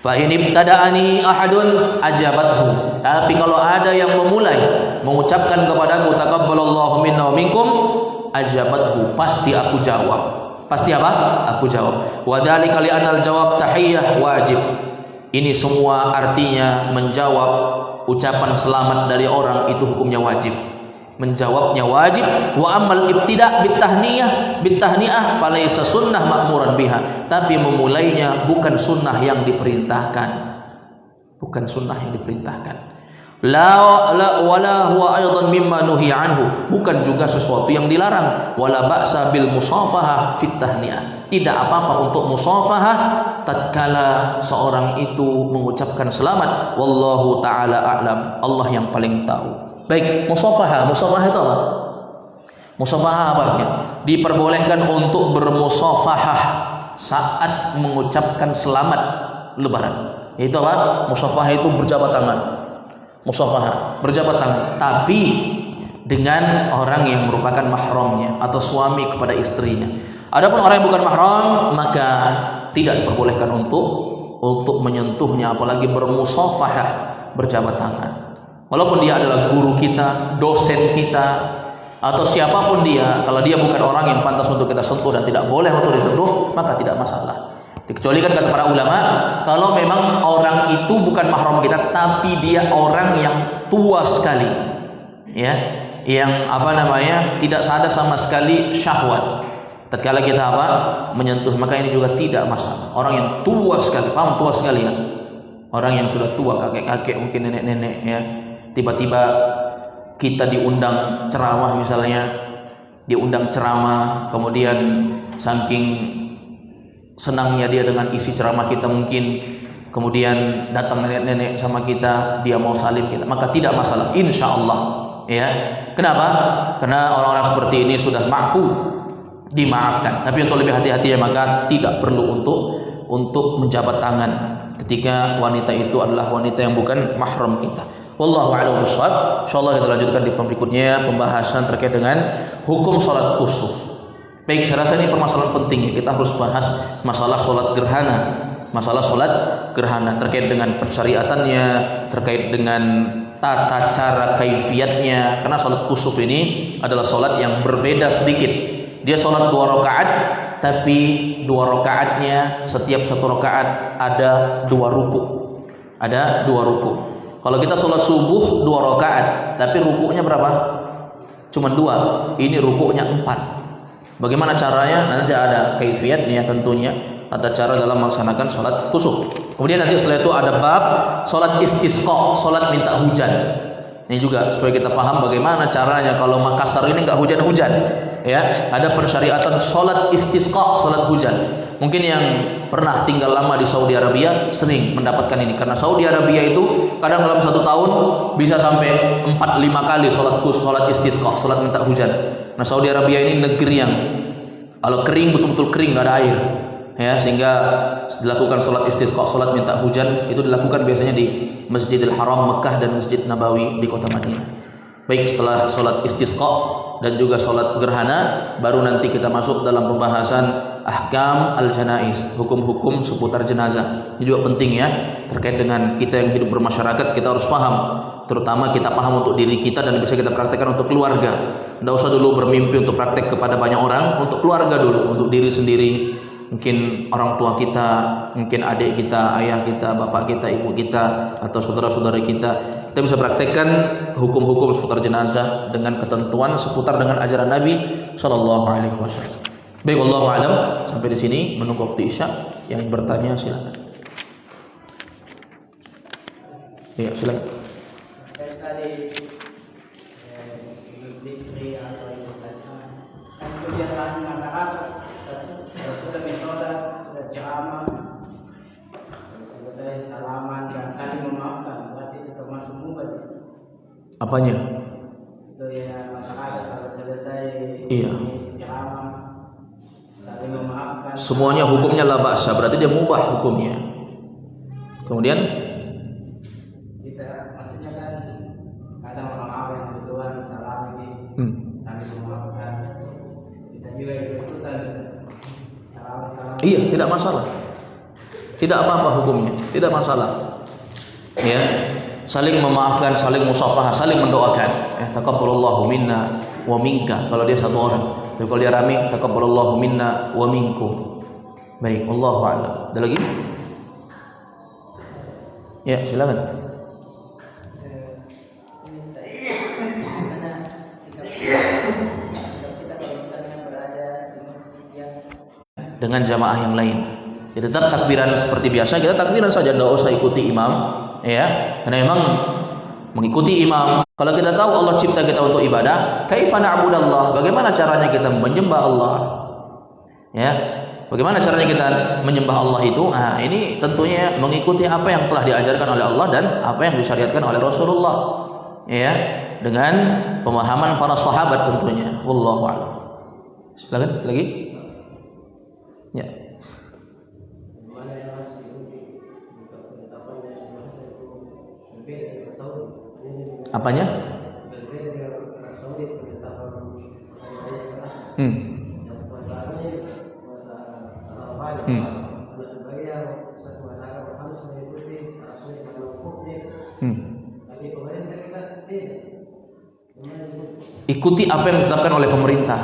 Speaker 1: Fa in ibtada'ani ahadun ajabathu. Tapi kalau ada yang memulai mengucapkan kepadaku taqabbalallahu minna wa minkum, ajabathu, pasti aku jawab. Pasti apa? Aku jawab. Wa dzalika li anal jawab tahiyyah wajib. Ini semua artinya menjawab ucapan selamat dari orang itu hukumnya wajib. Menjawabnya wajib. Wa amal ibtida' bitahniah falaysa sunnah ma'muran biha. Tapi memulainya bukan sunnah yang diperintahkan. Bukan sunnah yang diperintahkan. Wala huwa aidan mimma nuhiya anhu. Bukan juga sesuatu yang dilarang. Wala ba'sa bil musafahah fit tahniah. Tidak apa-apa untuk musafahah tatkala seorang itu mengucapkan selamat. Wallahu taala a'lam. Allah yang paling tahu. Baik, musafahah itu apa? Musafahah apa artinya? Diperbolehkan untuk bermusafahah saat mengucapkan selamat lebaran. Itu apa? Musafahah itu berjabat tangan. Musafahah, berjabat tangan, tapi dengan orang yang merupakan mahramnya atau suami kepada istrinya. Adapun orang yang bukan mahram, maka tidak diperbolehkan untuk menyentuhnya, apalagi bermusafahah, berjabat tangan. Walaupun dia adalah guru kita, dosen kita, atau siapapun dia, kalau dia bukan orang yang pantas untuk kita sentuh dan tidak boleh untuk disentuh, maka tidak masalah. Dikecualikan kata para ulama, kalau memang orang itu bukan mahram kita, tapi dia orang yang tua sekali, ya, yang tidak ada sama sekali syahwat. Tatkala kita menyentuh, maka ini juga tidak masalah. Orang yang tua sekali, paham tua sekali ya? Orang yang sudah tua, kakek-kakek, mungkin nenek-nenek ya. Tiba-tiba kita diundang ceramah misalnya, kemudian saking senangnya dia dengan isi ceramah kita mungkin, kemudian datang nenek-nenek sama kita, dia mau salim kita, maka tidak masalah, insya Allah ya. Kenapa? Karena orang-orang seperti ini sudah dimaafkan. Tapi untuk lebih hati-hati ya, maka tidak perlu untuk menjabat tangan ketika wanita itu adalah wanita yang bukan mahram kita. Wallahu a'lam bishawab. Insyaallah kita lanjutkan di pertemuan berikutnya pembahasan terkait dengan hukum salat kusuf. Baik, saya rasa ini permasalahan penting ya. Kita harus bahas masalah salat gerhana. Masalah salat gerhana terkait dengan pensyariatannya, terkait dengan tata cara kaifiatnya. Karena salat kusuf ini adalah salat yang berbeda sedikit. Dia salat 2 rakaat, tapi 2 rakaatnya setiap 1 rakaat ada 2 ruku. Ada 2 ruku. Kalau kita sholat subuh 2 rakaat, tapi rukuknya berapa? Cuma 2. Ini rukuknya 4. Bagaimana caranya? Nanti ada kaifiatnya tentunya, tata cara dalam melaksanakan sholat kusuf. Kemudian nanti setelah itu ada bab sholat istisqa, sholat minta hujan. Ini juga supaya kita paham bagaimana caranya kalau Makassar ini nggak hujan-hujan. Ya, ada pensyariatan sholat istisqa, sholat hujan. Mungkin yang pernah tinggal lama di Saudi Arabia sering mendapatkan ini, karena Saudi Arabia itu kadang dalam 1 tahun bisa sampai 4-5 kali sholat istisqa, sholat minta hujan. Nah, Saudi Arabia ini negeri yang kalau kering betul-betul kering, nggak ada air, ya, sehingga dilakukan sholat istisqa, sholat minta hujan itu dilakukan biasanya di Masjidil Haram Mekah dan Masjid Nabawi di kota Madinah. Baik, setelah sholat istisqa dan juga sholat gerhana, baru nanti kita masuk dalam pembahasan ahkam al-janaiz, hukum-hukum seputar jenazah. Ini juga penting ya, terkait dengan kita yang hidup bermasyarakat, kita harus paham, terutama kita paham untuk diri kita dan bisa kita praktekkan untuk keluarga. Tidak usah dulu bermimpi untuk praktek kepada banyak orang, untuk keluarga dulu, untuk diri sendiri. Mungkin orang tua kita, mungkin adik kita, ayah kita, bapak kita, ibu kita, atau saudara-saudara kita. Kita bisa praktekkan hukum-hukum seputar jenazah dengan ketentuan seputar dengan ajaran Nabi Shallallahu Alaihi Wasallam. Baik, wallahu a'lam. Sampai di sini menunggu waktu isya. Yang bertanya silakan. Ya, silakan.
Speaker 2: Kebiasaan masyarakat sudah metode, sudah ceramah, selesai salaman dan saling memaafkan, berarti itu termasuk mubah.
Speaker 1: Apanya?
Speaker 2: Itu ya, masyarakat kalau selesai ceramah saling memaafkan.
Speaker 1: Semuanya hukumnya la ba'sa, berarti dia mubah hukumnya. Kemudian
Speaker 2: kita maksudnya kan kadang orang yang kebetulan salam ini saling memaafkan. Kita juga ikutan salam.
Speaker 1: Iya, tidak masalah. Tidak apa-apa hukumnya, tidak masalah. Ya, saling memaafkan, saling musafahah, saling mendoakan. Taqabbalallahu minna wa minka kalau dia satu orang. Tapi kalau dia rame, taqabbalallahu minna wa minkum. Baik, wallahu a'lam. Ada lagi? Ya, silakan. Dengan jamaah yang lain. Jadi tetap takbiran seperti biasa, kita takbiran saja, tidak usah ikuti imam, ya. Karena memang mengikuti imam. Kalau kita tahu Allah cipta kita untuk ibadah, kaifa na'budallah? Bagaimana caranya kita menyembah Allah? Ya. Bagaimana caranya kita menyembah Allah itu? Nah, ini tentunya mengikuti apa yang telah diajarkan oleh Allah dan apa yang disyariatkan oleh Rasulullah. Ya, dengan pemahaman para sahabat tentunya. Wallahu a'lam. Silakan lagi. Ya. Apanya? Ikuti apa yang ditetapkan oleh pemerintah.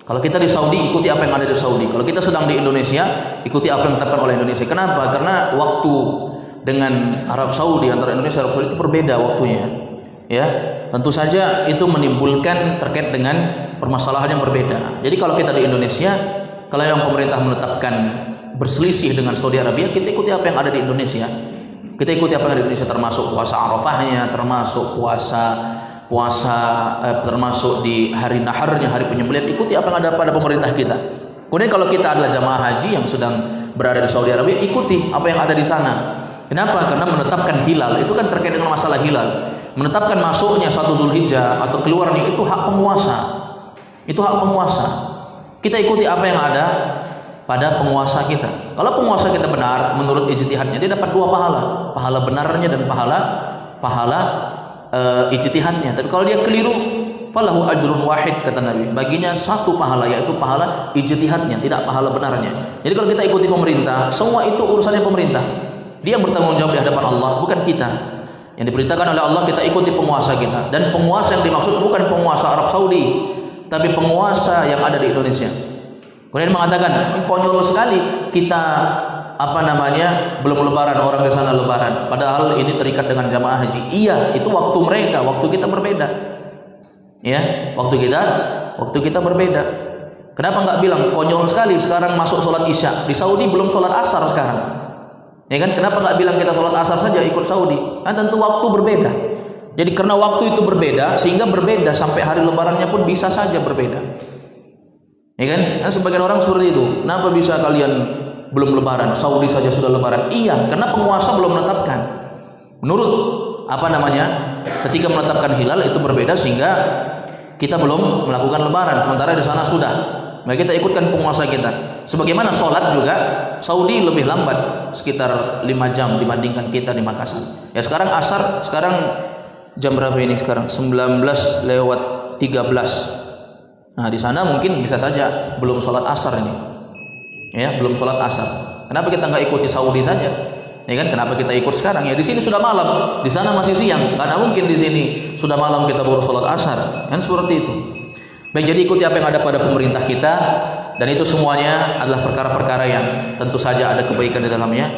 Speaker 1: Kalau kita di Saudi, ikuti apa yang ada di Saudi. Kalau kita sedang di Indonesia, ikuti apa yang ditetapkan oleh Indonesia. Kenapa? Karena waktu dengan Arab Saudi, antara Indonesia dan Arab Saudi itu berbeda waktunya. Ya, tentu saja itu menimbulkan terkait dengan permasalahan yang berbeda. Jadi kalau kita di Indonesia, kalau yang pemerintah menetapkan berselisih dengan Saudi Arabia, kita ikuti apa yang ada di Indonesia. Kita ikuti apa yang ada di Indonesia, termasuk puasa Arafahnya, termasuk termasuk di hari naharnya, hari penyembelihan. Ikuti apa yang ada pada pemerintah kita. Kemudian kalau kita adalah jamaah haji yang sedang berada di Saudi Arabia, ikuti apa yang ada di sana. Kenapa? Karena menetapkan hilal itu kan terkait dengan masalah hilal. Menetapkan masuknya satu Zulhijjah atau keluarnya itu hak penguasa. Itu hak penguasa. Kita ikuti apa yang ada pada penguasa kita. Kalau penguasa kita benar menurut ijtihadnya, dia dapat dua pahala, pahala benarnya dan pahala ijtihadnya. Tapi kalau dia keliru, falahu ajrun wahid, kata Nabi. Baginya satu pahala, yaitu pahala ijtihadnya, tidak pahala benarnya. Jadi kalau kita ikuti pemerintah, semua itu urusannya pemerintah. Dia yang bertanggung jawab di hadapan Allah, bukan kita. Yang diperintahkan oleh Allah, kita ikuti penguasa kita. Dan penguasa yang dimaksud bukan penguasa Arab Saudi, tapi penguasa yang ada di Indonesia. Kemudian mengatakan, konyol sekali kita belum lebaran, orang di sana lebaran, padahal ini terikat dengan jamaah haji. Iya, itu waktu mereka, waktu kita berbeda. Ya, waktu kita berbeda. Kenapa nggak bilang konyol sekali sekarang masuk sholat isya? Di Saudi belum sholat asar sekarang. Ya kan? Kenapa nggak bilang kita sholat asar saja ikut Saudi? Kan tentu waktu berbeda. Jadi karena waktu itu berbeda, sehingga berbeda sampai hari lebarannya pun bisa saja berbeda. Ya kan? Kan sebagian orang seperti itu. Kenapa bisa kalian belum lebaran, Saudi saja sudah lebaran? Iya, karena penguasa belum menetapkan. Menurut ketika menetapkan hilal itu berbeda, sehingga kita belum melakukan lebaran, sementara di sana sudah. Maka kita ikutkan penguasa kita. Sebagaimana sholat juga Saudi lebih lambat sekitar 5 jam dibandingkan kita di Makassar. Ya sekarang asar, sekarang jam berapa ini sekarang? 19:13. Nah di sana mungkin bisa saja belum sholat asar ini, ya belum sholat asar. Kenapa kita nggak ikuti Saudi saja? Ya kan? Kenapa kita ikut sekarang? Ya di sini sudah malam, di sana masih siang. Karena mungkin di sini sudah malam kita baru sholat asar. Kan seperti itu. Baik, jadi ikuti apa yang ada pada pemerintah kita. Dan itu semuanya adalah perkara-perkara yang tentu saja ada kebaikan di dalamnya.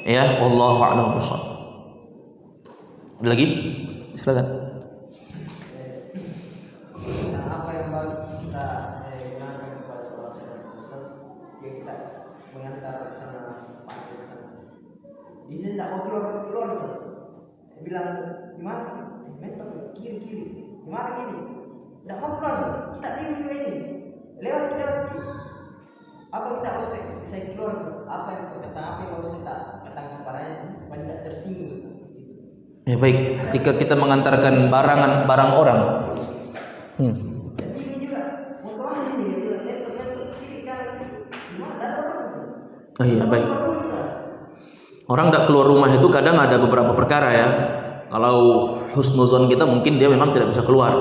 Speaker 1: Ya, wallahu a'lam bishawab. Ada lagi? Silakan.
Speaker 2: Apa yang kita gunakan kepada seorang Ustaz yang kita mengantar sana Pak ke sana. Di sini tidak mau keluar Ustaz. Dia bilang gimana? Mentor kiri. Gimana kiri? Tidak mau keluar Ustaz. Kita diam juga ini. Lewat. Apa kita harus bisa keluar? Apa yang harus kita katakan kepadanya supaya tidak tersinggung?
Speaker 1: Ya baik, ketika kita mengantarkan barang orang.
Speaker 2: Jadi ini juga mau kemana ini? Kiri kanan gimana? Ada orang.
Speaker 1: Oh iya baik. Orang tidak keluar rumah itu kadang ada beberapa perkara ya. Kalau husnuzon kita mungkin dia memang tidak bisa keluar.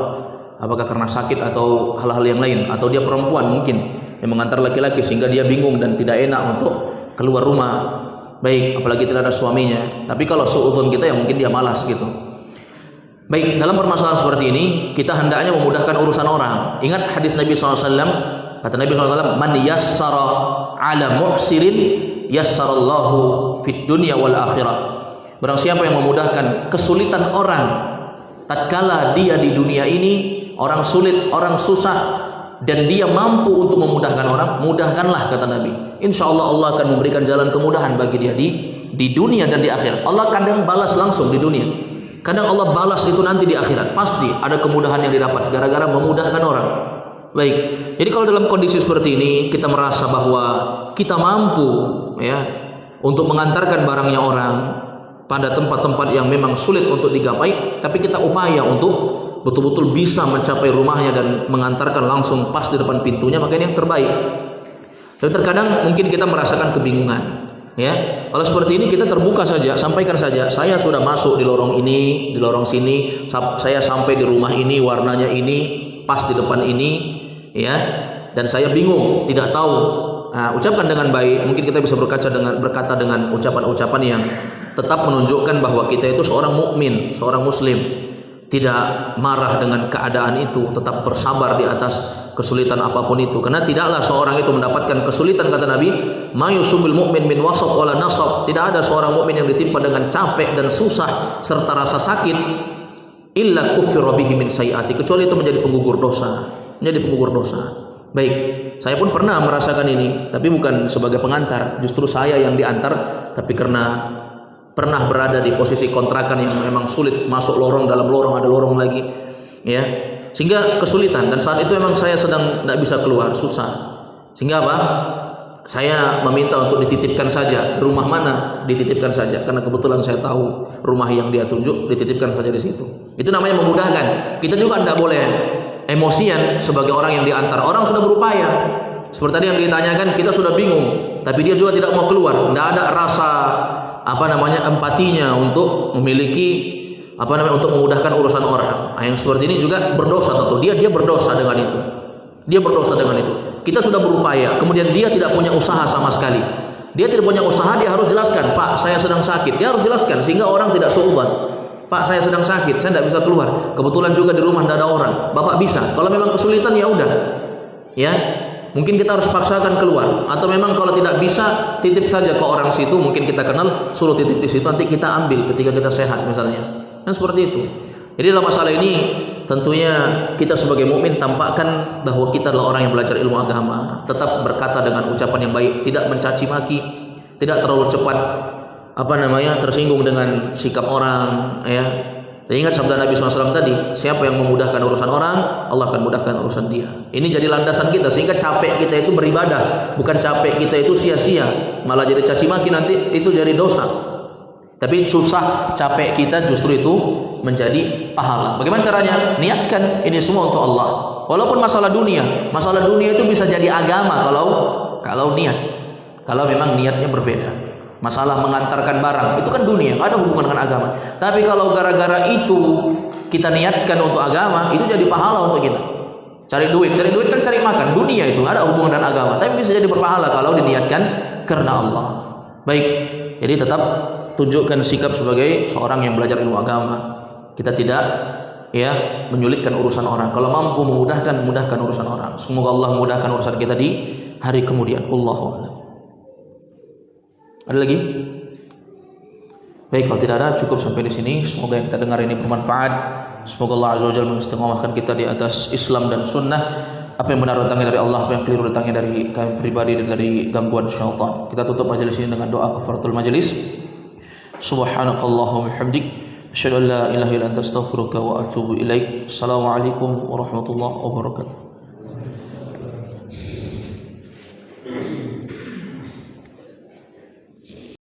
Speaker 1: Apakah karena sakit atau hal-hal yang lain, atau dia perempuan mungkin yang mengantar laki-laki sehingga dia bingung dan tidak enak untuk keluar rumah. Baik, apalagi tidak ada suaminya. Tapi kalau suudzon kita ya mungkin dia malas gitu. Baik, dalam permasalahan seperti ini kita hendaknya memudahkan urusan orang. Ingat hadis Nabi SAW, kata Nabi SAW, man yassara ala mu'sirin yassarallahu fid dunya wal akhirah. Barang siapa yang memudahkan kesulitan orang tatkala dia di dunia ini, orang sulit, orang susah, dan dia mampu untuk memudahkan orang, mudahkanlah kata Nabi. Insya Allah Allah akan memberikan jalan kemudahan bagi dia di dunia dan di akhirat. Allah kadang balas langsung di dunia, kadang Allah balas itu nanti di akhirat. Pasti ada kemudahan yang didapat gara-gara memudahkan orang. Baik, jadi kalau dalam kondisi seperti ini kita merasa bahwa kita mampu ya untuk mengantarkan barangnya orang pada tempat-tempat yang memang sulit untuk digapai, tapi kita upaya untuk betul-betul bisa mencapai rumahnya dan mengantarkan langsung pas di depan pintunya, maka ini yang terbaik. Tapi terkadang mungkin kita merasakan kebingungan, ya. Kalau seperti ini kita terbuka saja, sampaikan saja, saya sudah masuk di lorong ini, di lorong sini, saya sampai di rumah ini, warnanya ini, pas di depan ini, ya. Dan saya bingung, tidak tahu. Nah, ucapkan dengan baik. Mungkin kita bisa berkata dengan ucapan-ucapan yang tetap menunjukkan bahwa kita itu seorang mukmin, seorang muslim. Tidak marah dengan keadaan itu, tetap bersabar di atas kesulitan apapun itu. Karena tidaklah seorang itu mendapatkan kesulitan, kata Nabi, ma yusubil mu'min min wasab wala nasab. Tidak ada seorang mukmin yang ditimpa dengan capek dan susah serta rasa sakit illa kuffira bihi min sayyiati, kecuali itu menjadi penggugur dosa, menjadi penggugur dosa. Baik, saya pun pernah merasakan ini, tapi bukan sebagai pengantar, justru saya yang diantar, tapi karena pernah berada di posisi kontrakan yang memang sulit, masuk lorong, dalam lorong ada lorong lagi, ya, sehingga kesulitan. Dan saat itu memang saya sedang tidak bisa keluar, susah. Sehingga apa? Saya meminta untuk dititipkan saja. Rumah mana? Dititipkan saja. Karena kebetulan saya tahu rumah yang dia tunjuk, dititipkan saja di situ. Itu namanya memudahkan. Kita juga tidak boleh emosian sebagai orang yang diantar. Orang sudah berupaya. Seperti tadi yang ditanyakan, kita sudah bingung, tapi dia juga tidak mau keluar. Tidak ada rasa empatinya untuk memiliki untuk memudahkan urusan orang. Nah, yang seperti ini juga berdosa tentu. Dia berdosa dengan itu. Dia berdosa dengan itu. Kita sudah berupaya, kemudian dia tidak punya usaha sama sekali. Dia tidak punya usaha, dia harus jelaskan, Pak, saya sedang sakit. Dia harus jelaskan sehingga orang tidak suudzon. Pak, saya sedang sakit, saya tidak bisa keluar. Kebetulan juga di rumah tidak ada orang. Bapak bisa. Kalau memang kesulitan ya udah. Ya. Mungkin kita harus paksakan keluar, atau memang kalau tidak bisa titip saja ke orang situ, mungkin kita kenal, suruh titip di situ, nanti kita ambil ketika kita sehat misalnya. Dan seperti itu. Jadi dalam masalah ini tentunya kita sebagai mukmin tampakkan bahwa kita adalah orang yang belajar ilmu agama, tetap berkata dengan ucapan yang baik, tidak mencaci maki, tidak terlalu cepat tersinggung dengan sikap orang, ya. Dan ingat sabda Nabi SAW tadi, siapa yang memudahkan urusan orang, Allah akan mudahkan urusan dia. Ini jadi landasan kita, sehingga capek kita itu beribadah, bukan capek kita itu sia-sia, malah jadi caci maki nanti itu jadi dosa. Tapi susah capek kita justru itu menjadi pahala. Bagaimana caranya? Niatkan ini semua untuk Allah. Walaupun masalah dunia itu bisa jadi agama kalau niat. Kalau memang niatnya berbeda. Masalah mengantarkan barang itu kan dunia, nggak ada hubungan dengan agama. Tapi kalau gara-gara itu kita niatkan untuk agama, itu jadi pahala untuk kita. Cari duit kan cari makan, dunia itu nggak ada hubungan dengan agama. Tapi bisa jadi berpahala kalau diniatkan karena Allah. Baik, jadi tetap tunjukkan sikap sebagai seorang yang belajar ilmu agama. Kita tidak menyulitkan urusan orang. Kalau mampu mudahkan urusan orang. Semoga Allah memudahkan urusan kita di hari kemudian. Allahu a'lam. Ada lagi? Baik, kalau tidak ada cukup sampai di sini. Semoga yang kita dengar ini bermanfaat. Semoga Allah Azza wa Jalla mengistiqomahkan kita di atas Islam dan Sunnah. Apa yang benar datangnya dari Allah, apa yang keliru datangnya dari kami pribadi dan dari gangguan syaitan. Kita tutup majelis ini dengan doa kafaratul majelis. Subhanakallahumma bihamdik, asyhadu an la ilaha illa anta astaghfiruka wa atubu ilaik. Assalamualaikum warahmatullahi wabarakatuh.